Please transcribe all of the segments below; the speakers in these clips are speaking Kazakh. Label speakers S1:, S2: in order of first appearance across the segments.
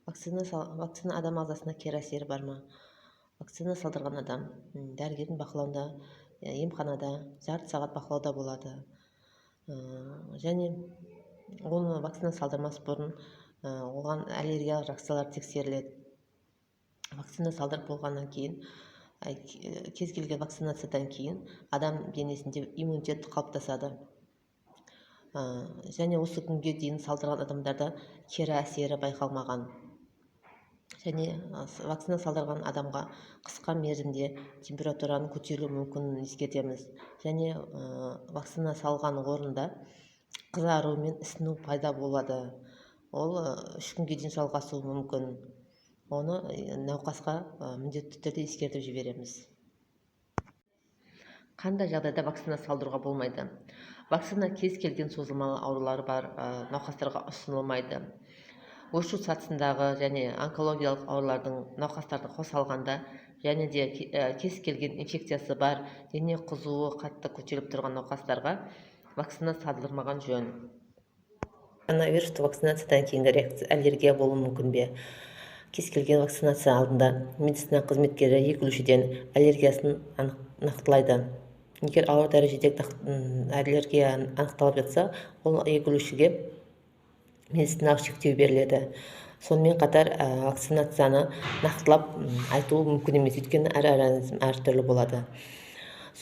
S1: Вакцина адам ағзасына кері әсері бар ма? Вакцина салдырған адам дәрігердің бақылауында, емханада жарты сағат бақылауда болады. Және оны вакцина салдырмас бұрын оған аллергиялық реакциялар тексеріледі. Вакцина салдырып болғаннан кейін, кез келген вакцинациядан кейін адам денесінде иммунитет қалыптасады. Және осы күнге дейін салдырған адамдарда кері әсері байқалмаған. Және вакцина салдырған адамға қысқа мерзімде температураның көтерілуі мүмкінін ескертеміз. Және вакцина салған орында қызару мен ісіну пайда болады. Ол 3 күнге дейін жалғасуы мүмкін. Оны науқасқа міндетті түрде ескертіп жібереміз. Қандай жағдайда вакцина салдыруға болмайды? Вакцина кез келген созылмалы аурулары бар науқастарға ұсынылмайды. Өшу сатысындағы және онкологиялық аурулардың науқастарды қоса алғанда, және де кез келген инфекциясы бар, дене қызуы қатты көтеріліп тұрған науқастарға вакцина салдырмаған жөн. Коронавирусты вакцинациядан кейінгі аллергия болуы мүмкін бе? Кез келген вакцинация алдында медицина қызметкері егілушіден аллергиясын нақтылайды. Егер ауыр дәрежедегі аллергия анықталып жатса, ол егілушіге медициналық шектеу беріледі. Сонымен қатар вакцинацияны нақтылап айтуы мүмкін емес, өйткені әр организм әртүрлі болады.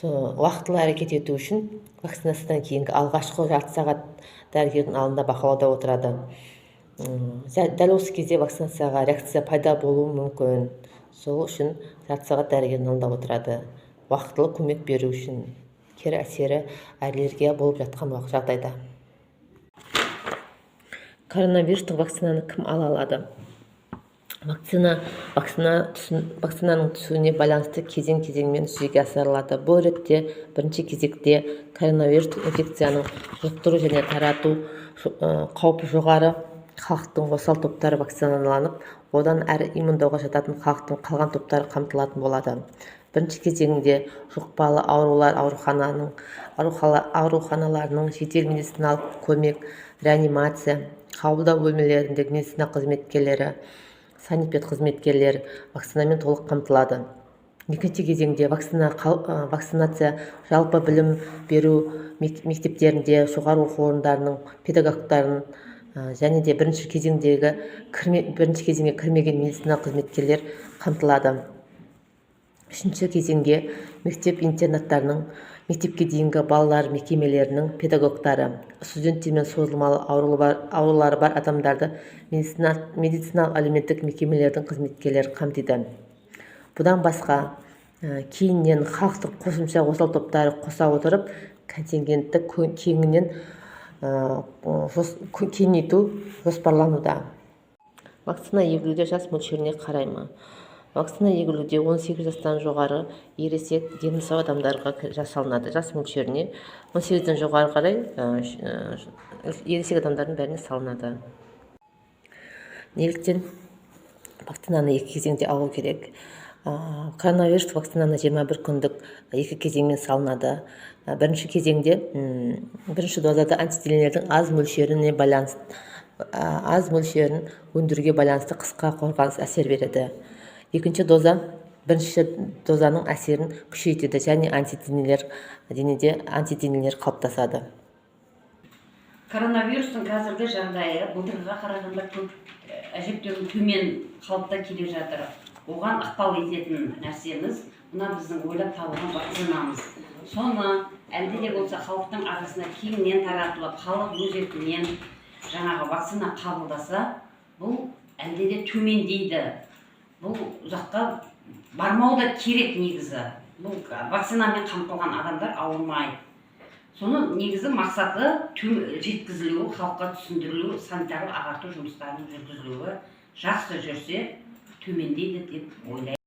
S1: Уақытылы әрекет ету үшін вакцинациядан кейінгі алғашқы жарты сағат дәрігердің алдында бақылауда отырады. Дәл осы кезде вакцинацияға реакция пайда болуы мүмкін. Сол үшін жарты сағат дәрігердің алдында отырады. Уақытылы көмек беру үшін, кері әсері аллергия болып жатқан жағдайда. Коронавирустық вакцинаны кім ала алады? Вакцинаның түсуіне байланысты кезең-кезеңмен жүзеге асырылады. Бұл ретте бірінші кезекте коронавирустық инфекцияның жұқтыру және тарату қаупі жоғары халықтың осал топтары вакциналанып, одан әрі иммундауға жататын халықтың қалған топтары қамтылатын болады. Бірінші кезеңінде жұқпалы аурулар ауруханаларының жедел медициналық көмек, реанимация, қабылдау бөлмелеріндегі медицина қызметкерлері, санитет қызметкерлері вакцинамен толық қамтылады. Екінші кезеңде вакцинация жалпы білім беру мектептерінде, жоғары оқу орындарының педагогтарын және де бірінші кезеңге кірмеген медицина қызметкерлер қамтылады. Үшінші кезеңге мектеп-интернаттарының, мектепке дейінгі балалар мекемелерінің педагогтары, студенттер мен созылмалы аурулары бар адамдарды медициналық әлеуметтік мекемелердің қызметкерлері қамтиды. Бұдан басқа, кейіннен халықтық қосымша осал топтары қоса отырып, контингентті кеңейту жоспарлануда. Вакцина егілуде жас мөлшеріне қарай ма? Вакцина егілуде 18 жастан жоғары ересек дені сау адамдарға жасалынады. Жас мөлшеріне 18-ден жоғары қарай ересек адамдардың бәріне салынады. Неліктен вакцинаны 2 кезеңде алу керек? Коронавирус вакцинаны 21 күндік 2 кезеңмен салынады. Бірінші кезеңде бірінші дозада антиденелердің аз мөлшерін өндіруге байланысты қысқа қорғаныс әсер береді. Екінші доза бірінші дозаның әсерін күшейтеді және денеде антиденелер қалыптасады.
S2: Коронавирустың қазіргі жағдайы былтырғыға қарағанда көп әжептәуір төмен қалыпта келе жатыр. Оған ықпал ететін нәрсеміз мына біздің ойлап табылған вакцинамыз. Соны әлде де болса халықтың арасына кеңінен таратылып, халық өз еркімен жаңағы вакцина қабылдаса, бұл әлде де төмендейді. Бұл ұзаққа бармау да керек негізі. Бұл вакцинамен қамтылған адамдар ауырмайды. Соны негізі мақсаты жеткізілуі, халыққа түсіндірілуі, санитарлық ағарту жұмыстарының жүргізілуі жақсы жүрсе төмендейді деп ойлаймын.